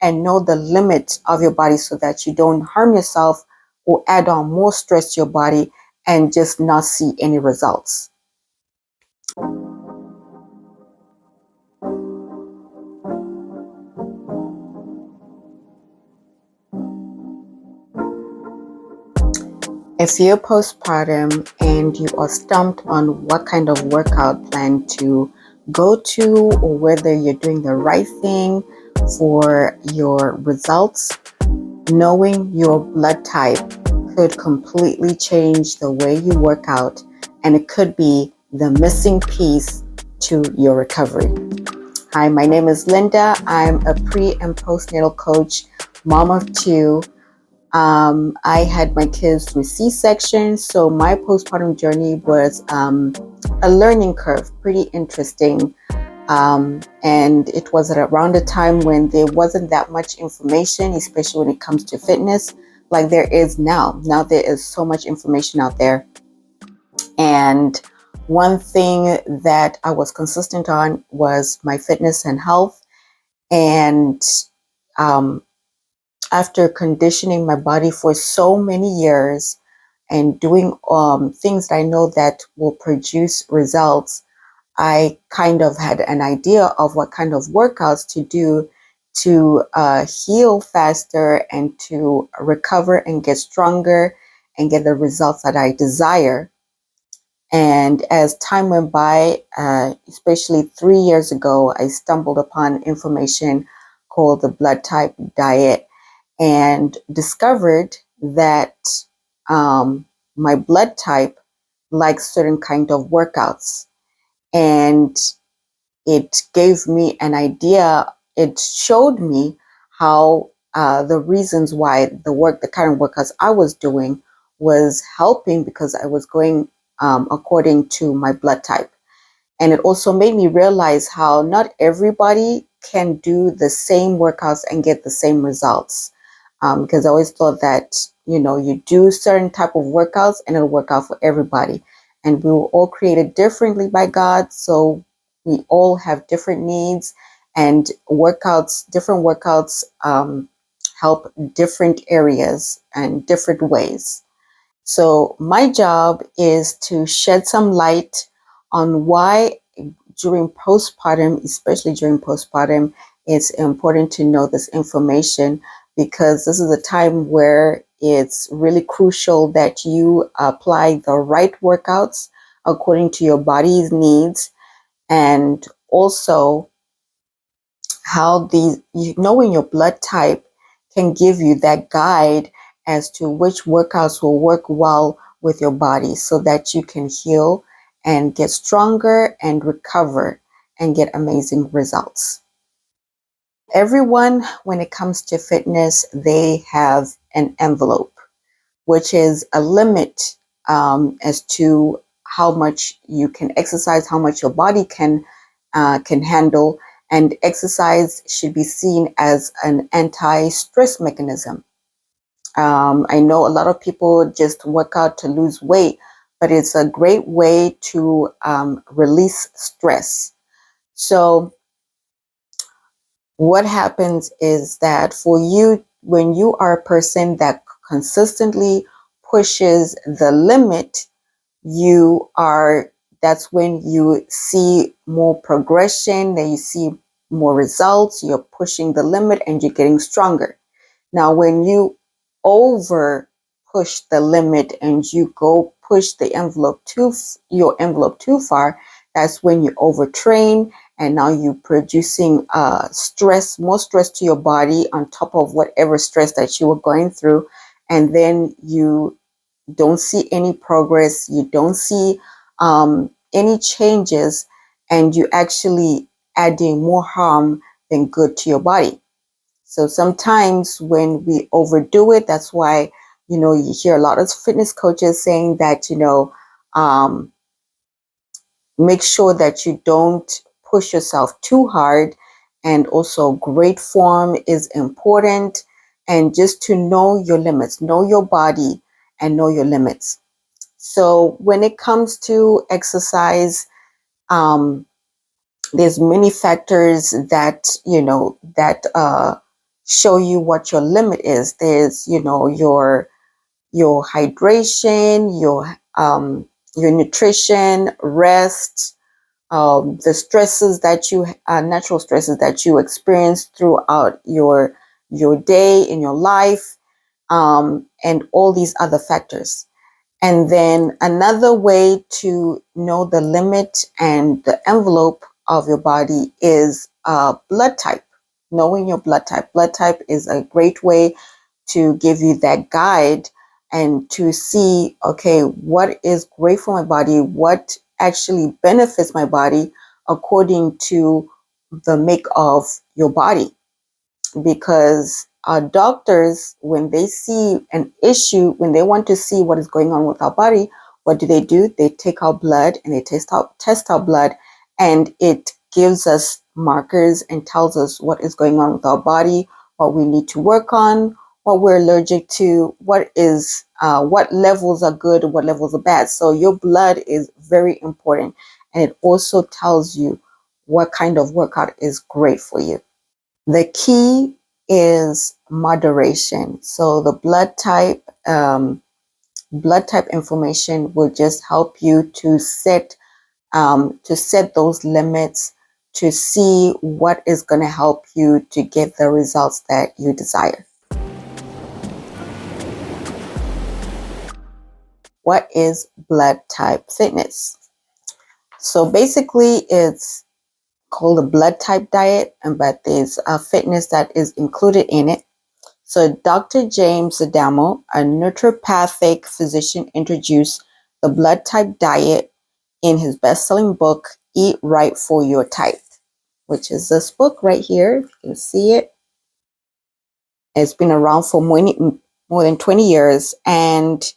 and know the limit of your body so that you don't harm yourself or add on more stress to your body and just not see any results. If you're postpartum and you are stumped on what kind of workout plan to go to or whether you're doing the right thing for your results, knowing your blood type could completely change the way you work out, and it could be the missing piece to your recovery. Hi, my name is Linda. I'm a pre and postnatal coach, mom of two. I had my kids through C-section, so my postpartum journey was a learning curve, pretty interesting. And it was at around a time when there wasn't that much information, especially when it comes to fitness, like there is now. Now there is so much information out there. And one thing that I was consistent on was my fitness and health. And after conditioning my body for so many years and doing things that I know that will produce results, I kind of had an idea of what kind of workouts to do to heal faster and to recover and get stronger and get the results that I desire. And as time went by, especially 3 years ago, I stumbled upon information called the blood type diet and discovered that my blood type likes certain kind of workouts. And it gave me an idea. It showed me how the reasons why the kind of workouts I was doing was helping because I was going according to my blood type. And it also made me realize how not everybody can do the same workouts and get the same results. Because I always thought that, you do certain type of workouts and it'll work out for everybody. And we were all created differently by God. So we all have different needs, and different workouts help different areas and different ways. So my job is to shed some light on why during postpartum, especially during postpartum, it's important to know this information, because this is a time where it's really crucial that you apply the right workouts according to your body's needs, and also how knowing your blood type can give you that guide as to which workouts will work well with your body so that you can heal and get stronger and recover and get amazing results. Everyone, when it comes to fitness, they have an envelope, which is a limit as to how much you can exercise, how much your body can handle. And exercise should be seen as an anti-stress mechanism. I know a lot of people just work out to lose weight, but it's a great way to release stress. So what happens is that for you, when you are a person that consistently pushes the limit, that's when you see more progression, then you see more results, you're pushing the limit and you're getting stronger. Now, when you over push the limit and you go push your envelope too far, that's when you overtrain, and now you're producing more stress to your body on top of whatever stress that you were going through, and then you don't see any progress, you don't see any changes, and you actually adding more harm than good to your body. So sometimes when we overdo it, that's why, you hear a lot of fitness coaches saying that, make sure that you don't push yourself too hard. And also great form is important. And just to know your limits, know your body and know your limits. So when it comes to exercise, there's many factors that show you what your limit is. There's, your hydration, your nutrition, rest, the stresses that natural stresses that you experience throughout your day in your life, and all these other factors. And then another way to know the limit and the envelope of your body is blood type. Knowing your blood type. Blood type is a great way to give you that guide and to see, okay, what is great for my body, what actually benefits my body according to the make of your body. Because our doctors, when they see an issue, when they want to see what is going on with our body, what do? They take our blood and they test our blood, and it gives us markers and tells us what is going on with our body, what we need to work on, what we're allergic to, what levels are good, what levels are bad. So your blood is very important, and it also tells you what kind of workout is great for you. The key is moderation. So the blood type information will just help you to set those limits, to see what is going to help you to get the results that you desire. What is blood type fitness? So basically, it's called a blood type diet, but there's a fitness that is included in it. So Dr. James Adamo, a naturopathic physician, introduced the blood type diet in his best-selling book, Eat Right for Your Type, which is this book right here. You can see it. It's been around for more than 20 years, and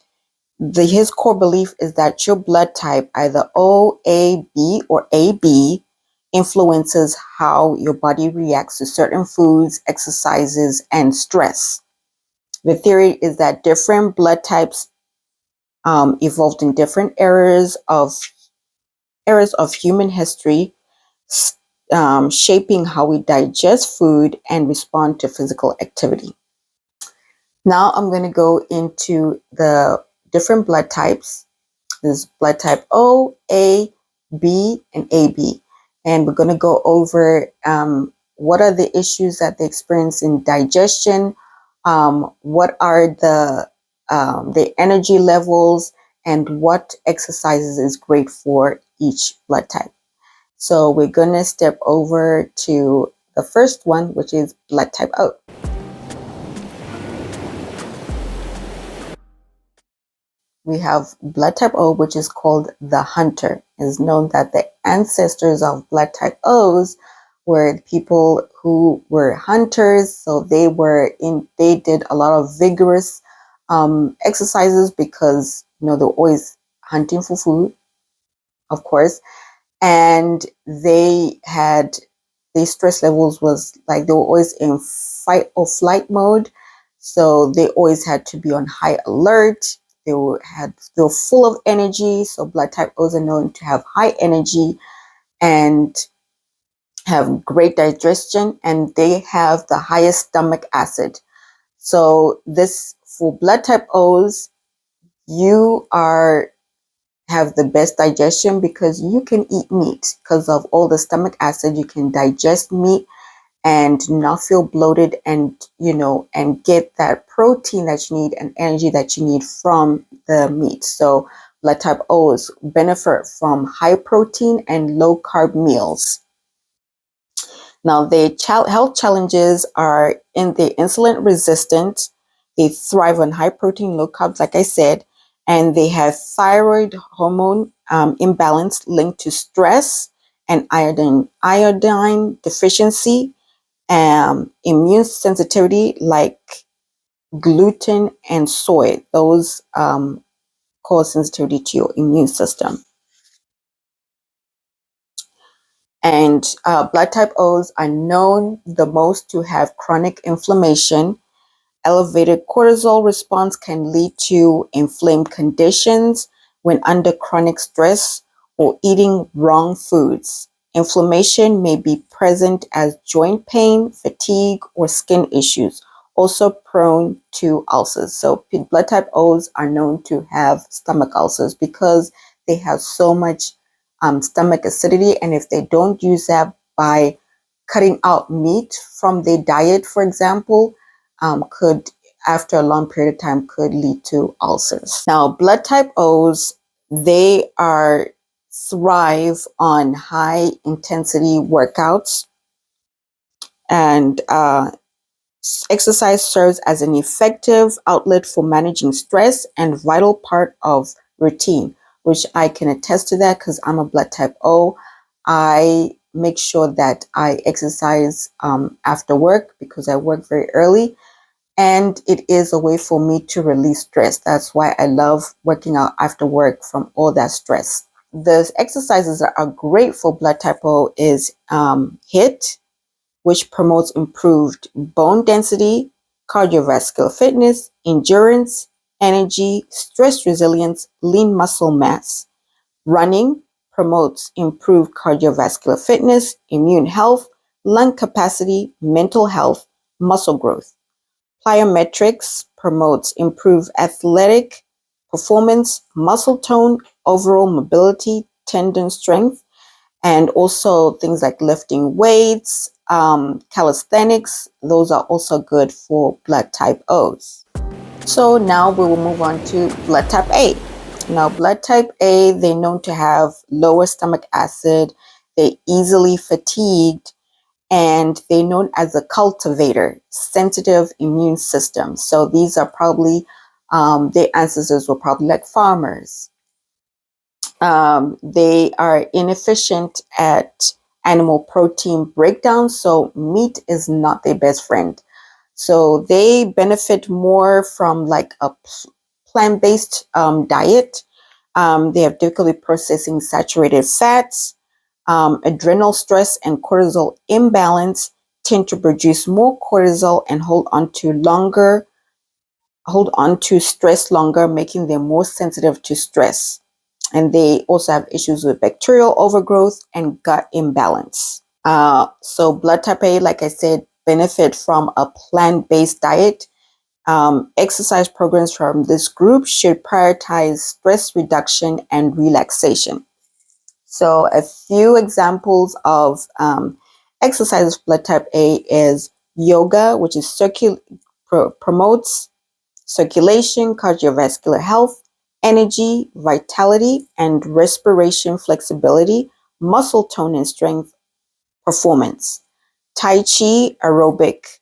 his core belief is that your blood type, either O, A, B, or AB, influences how your body reacts to certain foods, exercises, and stress. The theory is that different blood types evolved in different eras of human history, shaping how we digest food and respond to physical activity. Now I'm going to go into the different blood types. There's blood type O, A, B, and AB. And we're going to go over what are the issues that they experience in digestion, what are the energy levels, and what exercises is great for each blood type. So we're going to step over to the first one, which is blood type O. We have blood type O, which is called the hunter. It is known that the ancestors of blood type O's were people who were hunters. So they did a lot of vigorous exercises because, they're always hunting for food, of course. And their stress levels was like they were always in fight or flight mode. So they always had to be on high alert. They were full of energy. So blood type O's are known to have high energy and have great digestion, and they have the highest stomach acid. So for blood type O's, you have the best digestion because you can eat meat. Because of all the stomach acid, you can digest meat and not feel bloated, and get that protein that you need and energy that you need from the meat. So blood type O's benefit from high protein and low carb meals. Now, the health challenges are in the insulin resistant. They thrive on high protein, low carbs, like I said, and they have thyroid hormone imbalance linked to stress and iodine deficiency, immune sensitivity like gluten and soy. Those cause sensitivity to your immune system. And blood type O's are known the most to have chronic inflammation. Elevated cortisol response can lead to inflamed conditions when under chronic stress or eating wrong foods. Inflammation may be present as joint pain, fatigue, or skin issues, also prone to ulcers. So blood type O's are known to have stomach ulcers because they have so much stomach acidity, and if they don't use that by cutting out meat from their diet, for example, could, after a long period of time, could lead to ulcers. Now, blood type O's, they thrive on high intensity workouts, and exercise serves as an effective outlet for managing stress and vital part of routine, which I can attest to that because I'm a blood type O. I make sure that I exercise after work because I work very early, and it is a way for me to release stress. That's why I love working out after work from all that stress. The exercises that are great for blood type O is HIIT, which promotes improved bone density, cardiovascular fitness, endurance, energy, stress resilience, lean muscle mass. Running promotes improved cardiovascular fitness, immune health, lung capacity, mental health, muscle growth. Plyometrics promotes improved athletic performance, muscle tone, overall mobility, tendon strength, and also things like lifting weights, calisthenics. Those are also good for blood type O's. So now we will move on to blood type A. Now, blood type A, they're known to have lower stomach acid, they're easily fatigued, and they're known as a cultivator, sensitive immune system. So these are probably, their ancestors were probably like farmers. They are inefficient at animal protein breakdown, so meat is not their best friend. So they benefit more from like a plant-based diet. They have difficulty processing saturated fats. Adrenal stress and cortisol imbalance tend to produce more cortisol and hold on to stress longer, making them more sensitive to stress. And they also have issues with bacterial overgrowth and gut imbalance. So blood type A, like I said, benefit from a plant-based diet. Exercise programs from this group should prioritize stress reduction and relaxation. So a few examples of exercises for blood type A is yoga, which is promotes circulation, cardiovascular health, energy, vitality, and respiration flexibility, muscle tone and strength, performance. Tai Chi aerobic,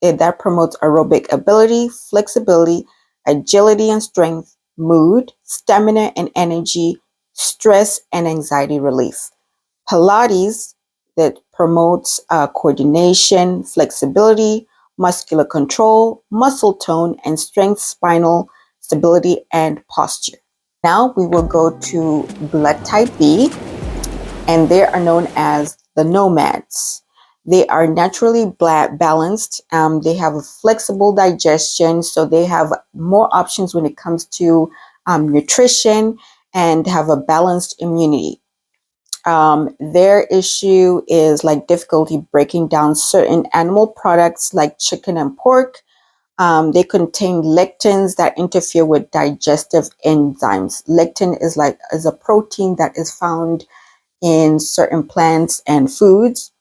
that promotes aerobic ability, flexibility, agility and strength, mood, stamina and energy, stress and anxiety relief. Pilates, that promotes coordination, flexibility, muscular control, muscle tone and strength, spinal stability, and posture. Now we will go to blood type B, and they are known as the nomads. They are naturally balanced. They have a flexible digestion, so they have more options when it comes to nutrition and have a balanced immunity. Their issue is like difficulty breaking down certain animal products like chicken and pork. They contain lectins that interfere with digestive enzymes. Lectin is a protein that is found in certain plants and foods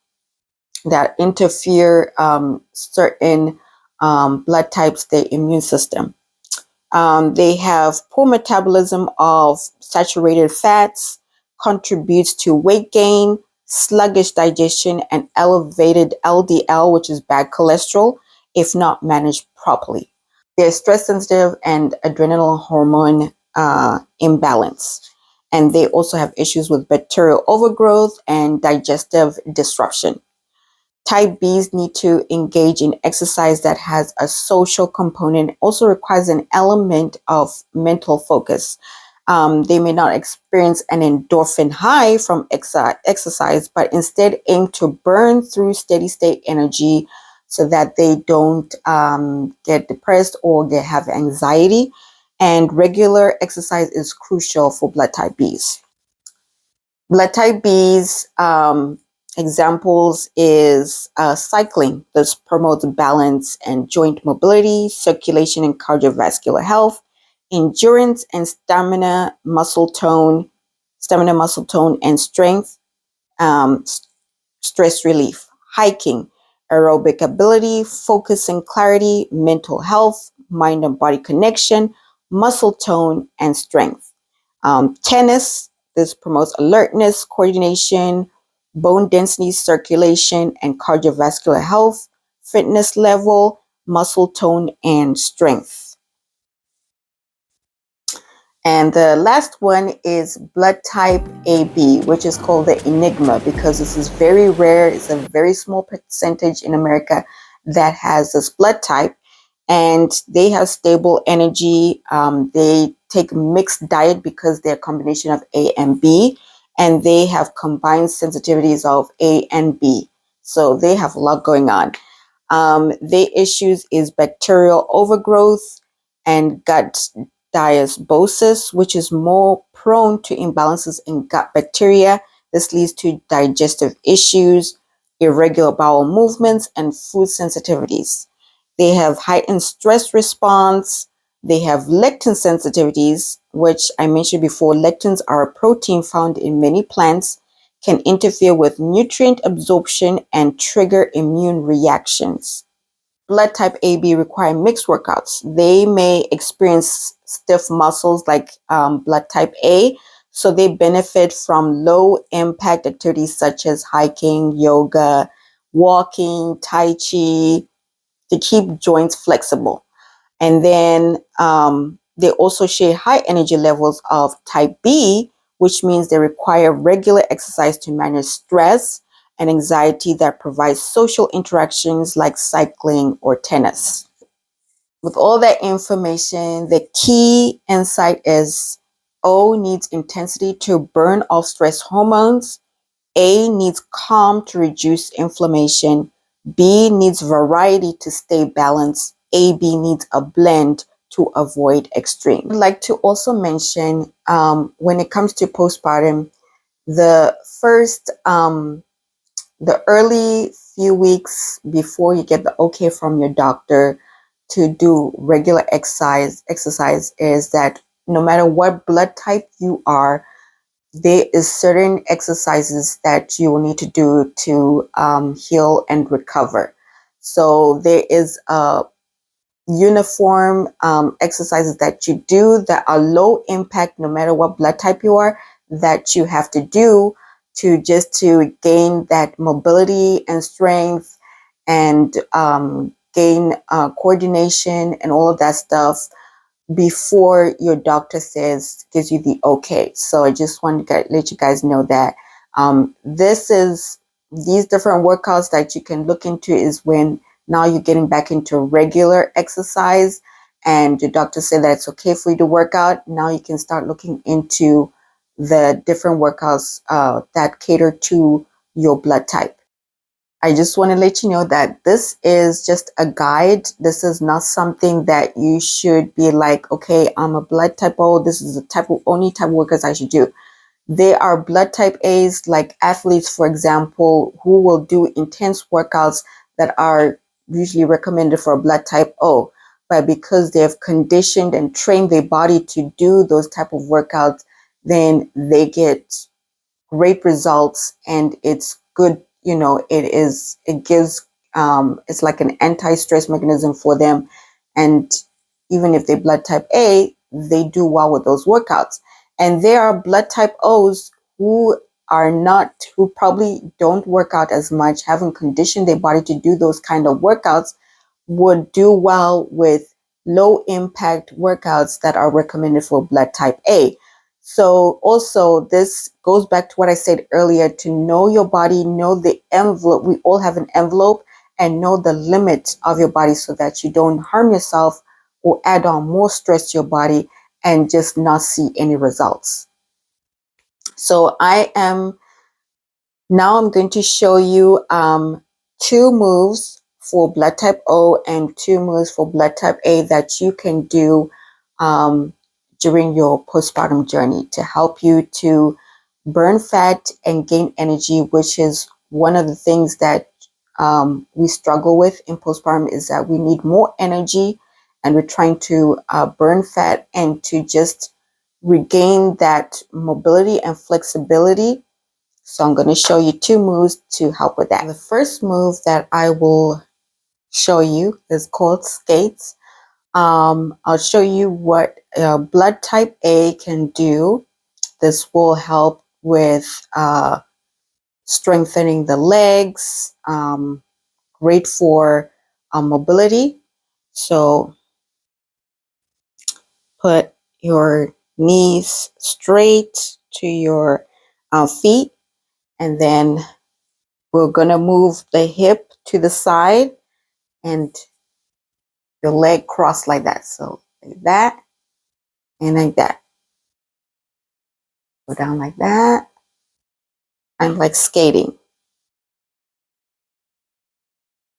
that interfere certain blood types, the immune system. They have poor metabolism of saturated fats, contributes to weight gain, sluggish digestion, and elevated LDL, which is bad cholesterol, if not managed properly. They're stress sensitive and adrenal hormone imbalance. And they also have issues with bacterial overgrowth and digestive disruption. Type Bs need to engage in exercise that has a social component, also requires an element of mental focus. They may not experience an endorphin high from exercise, but instead aim to burn through steady state energy so that they don't get depressed or they have anxiety. And regular exercise is crucial for blood type Bs. Blood type B's examples is cycling. This promotes balance and joint mobility, circulation and cardiovascular health, endurance and muscle tone, and strength, um, stress relief. Hiking, aerobic ability, focus and clarity, mental health, mind and body connection, muscle tone, and strength. Tennis, this promotes alertness, coordination, bone density, circulation, and cardiovascular health, fitness level, muscle tone, and strength. And the last one is blood type AB, which is called the Enigma, because this is very rare. It's a very small percentage in America that has this blood type, and they have stable energy. They take mixed diet because they're a combination of A and B, and they have combined sensitivities of A and B. So they have a lot going on. Their issues is bacterial overgrowth and gut dysbiosis, which is more prone to imbalances in gut bacteria. This leads to digestive issues, irregular bowel movements, and food sensitivities. They have heightened stress response. They have lectin sensitivities, which I mentioned before. Lectins are a protein found in many plants, can interfere with nutrient absorption and trigger immune reactions. Blood type AB require mixed workouts. They may experience stiff muscles like blood type A, so they benefit from low impact activities such as hiking, yoga, walking, tai chi to keep joints flexible. And then they also share high energy levels of type B, which means they require regular exercise to manage stress and anxiety that provides social interactions like cycling or tennis. With all that information, the key insight is O needs intensity to burn off stress hormones. A needs calm to reduce inflammation. B needs variety to stay balanced. AB needs a blend to avoid extreme. I'd like to also mention when it comes to postpartum, the early few weeks before you get the okay from your doctor to do regular exercise is that no matter what blood type you are, there is certain exercises that you will need to do to heal and recover. So there is a uniform exercises that you do that are low impact no matter what blood type you are, that you have to do to gain that mobility and strength and gain coordination and all of that stuff before your doctor gives you the okay. So I just want to let you guys know that these different workouts that you can look into is when now you're getting back into regular exercise and your doctor said that it's okay for you to work out. Now you can start looking into the different workouts that cater to your blood type. I just want to let you know that this is just a guide. This is not something that you should be like, okay, I'm a blood type O. This is the only type of workouts I should do. There are blood type A's, like athletes, for example, who will do intense workouts that are usually recommended for a blood type O. But because they have conditioned and trained their body to do those type of workouts, then they get great results, and it's good. It gives it's like an anti-stress mechanism for them, and even if they blood type A, they do well with those workouts. And there are blood type O's who probably don't work out as much, haven't conditioned their body to do those kind of workouts, would do well with low impact workouts that are recommended for blood type A. So also this goes back to what I said earlier, to know your body, know the envelope. We all have an envelope, and know the limit of your body so that you don't harm yourself or add on more stress to your body and just not see any results. So I'm going to show you 2 moves for blood type O and 2 moves for blood type A that you can do during your postpartum journey to help you to burn fat and gain energy, which is one of the things that we struggle with in postpartum, is that we need more energy and we're trying to burn fat and to just regain that mobility and flexibility. So I'm going to show you 2 moves to help with that. The first move that I will show you is called skates. I'll show you what blood type A can do. This will help with strengthening the legs, great for mobility. So put your knees straight to your feet, and then we're going to move the hip to the side and your leg crossed like that. So like that and like that. Go down like that. I'm like skating.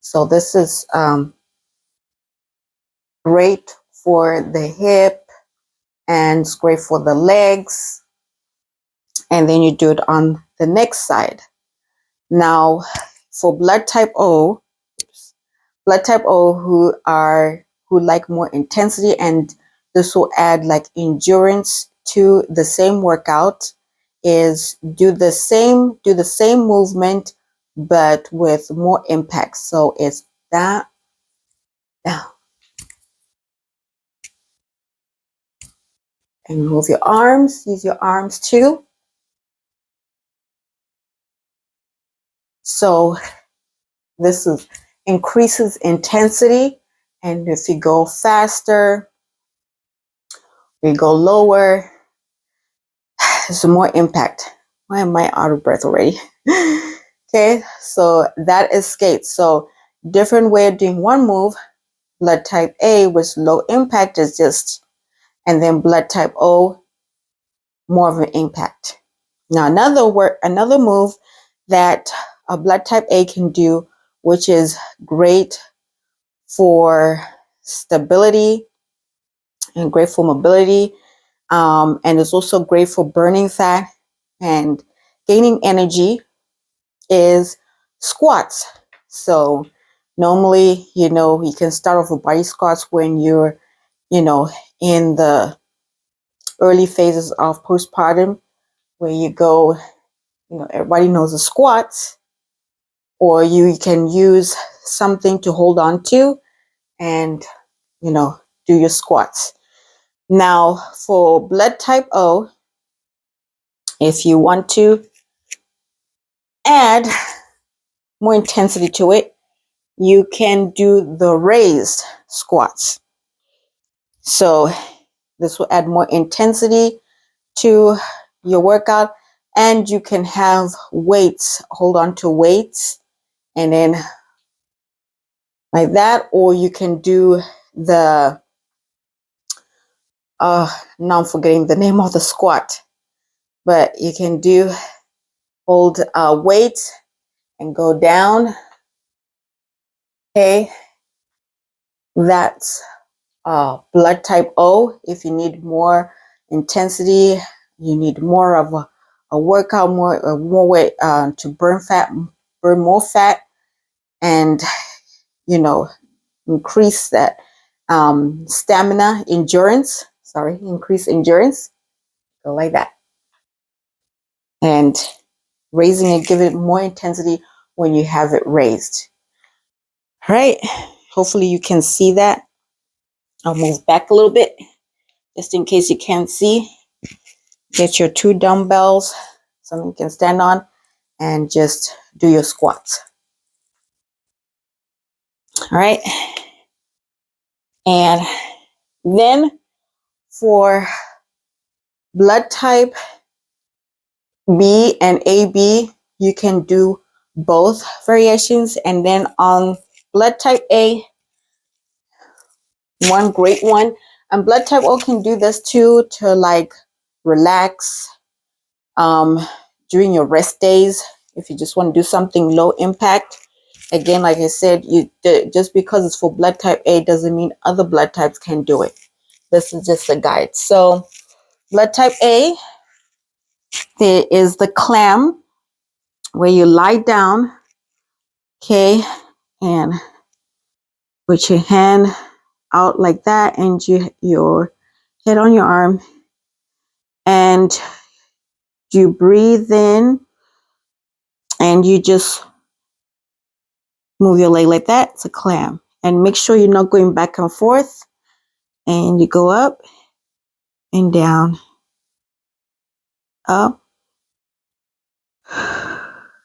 So this is great for the hip and it's great for the legs. And then you do it on the next side. Now for blood type O who like more intensity, and this will add like endurance to the same workout, is do the same movement but with more impact. So it's that down and move your arms, use your arms too. So this is increases intensity, and if you go faster, we go lower, there's more impact. Why am I out of breath already? Okay, so that is skates. So different way of doing one move. Blood type A with low impact is just, and then blood type O, more of an impact. Now another move that a blood type A can do, which is great for stability and great for mobility, and it's also great for burning fat and gaining energy, is squats. So normally, you can start off with body squats when you're, in the early phases of postpartum, where you go, everybody knows the squats, or you can use something to hold on to and, do your squats. Now for blood type O, if you want to add more intensity to it, you can do the raised squats. So this will add more intensity to your workout, and you can have weights, hold on to weights, and then like that, or you can do the, now I'm forgetting the name of the squat, but you can hold weight and go down. Okay, that's blood type O. If you need more intensity, you need more of a workout, more weight to burn more fat, and increase that increase endurance. Go like that, and raising it, give it more intensity when you have it raised. All right, hopefully you can see that. I'll move back a little bit just in case you can't see. Get your 2 dumbbells, something you can stand on, and just do your squats. All right. And then for blood type B and AB, you can do both variations. And then on blood type A, one great one, and blood type O can do this too, to like relax during your rest days. If you just want to do something low impact, again, like I said, just because it's for blood type A doesn't mean other blood types can do it. This is just a guide. So blood type A, There is the clam where you lie down, okay, and put your hand out like that, and your head on your arm, and you breathe in, and you just move your leg like that. It's a clam. And make sure you're not going back and forth. And you go up and down, up.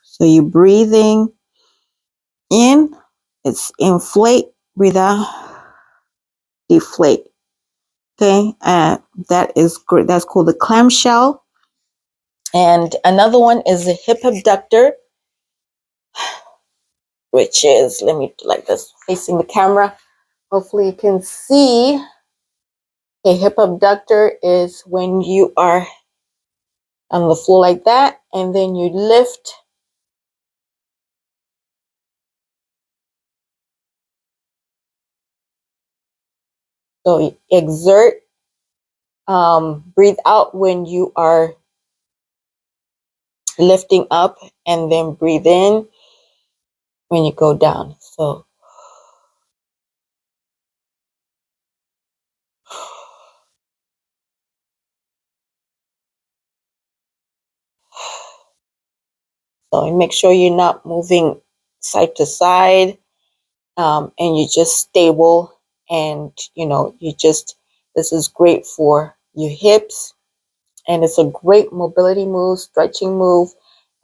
So you're breathing in, it's inflate, breathe out, deflate. Okay, that is great. That's called the clamshell. And another one is the hip abductor, which is, let me do like this, facing the camera. Hopefully you can see. A hip abductor is when you are on the floor like that, and then you lift. So you exert, breathe out when you are lifting up, and then breathe in when you go down. So make sure you're not moving side to side, and you're just stable. And this is great for your hips, and it's a great mobility move, stretching move.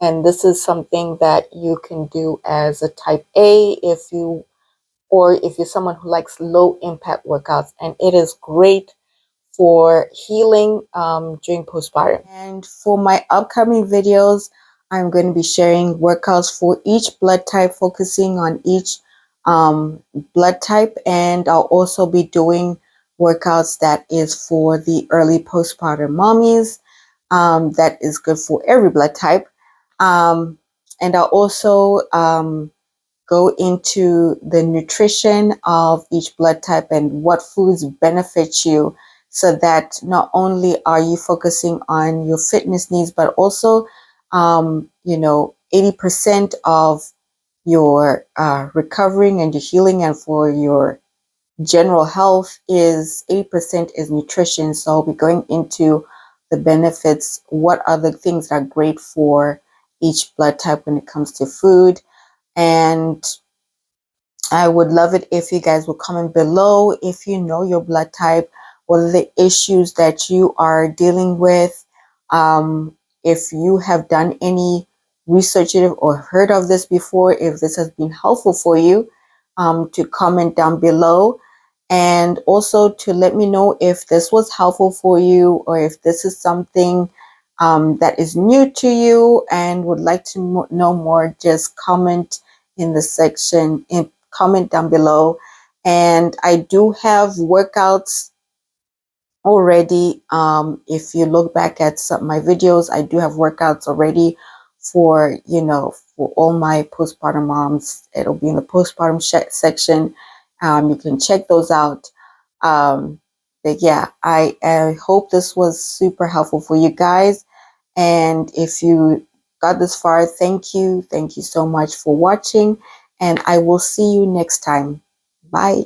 And this is something that you can do as a type A if you're someone who likes low impact workouts. And it is great for healing during postpartum. And for my upcoming videos, I'm going to be sharing workouts for each blood type, focusing on each blood type. And I'll also be doing workouts that is for the early postpartum mommies. That is good for every blood type. And I'll also go into the nutrition of each blood type and what foods benefit you, so that not only are you focusing on your fitness needs, but also 80% of your recovering and your healing and for your general health is 80% is nutrition. So I'll be going into the benefits, what are the things that are great for each blood type when it comes to food. And I would love it if you guys will comment below if you know your blood type, what are the issues that you are dealing with. If you have done any research or heard of this before, if this has been helpful for you, to comment down below. And also to let me know if this was helpful for you, or if this is something that is new to you and would like to know more. Just comment in the section, comment down below. And I do have workouts already. If you look back at some of my videos, I do have workouts already for for all my postpartum moms. It'll be in the postpartum section. You can check those out. But yeah, I hope this was super helpful for you guys. And if you got this far, thank you so much for watching, and I will see you next time. Bye.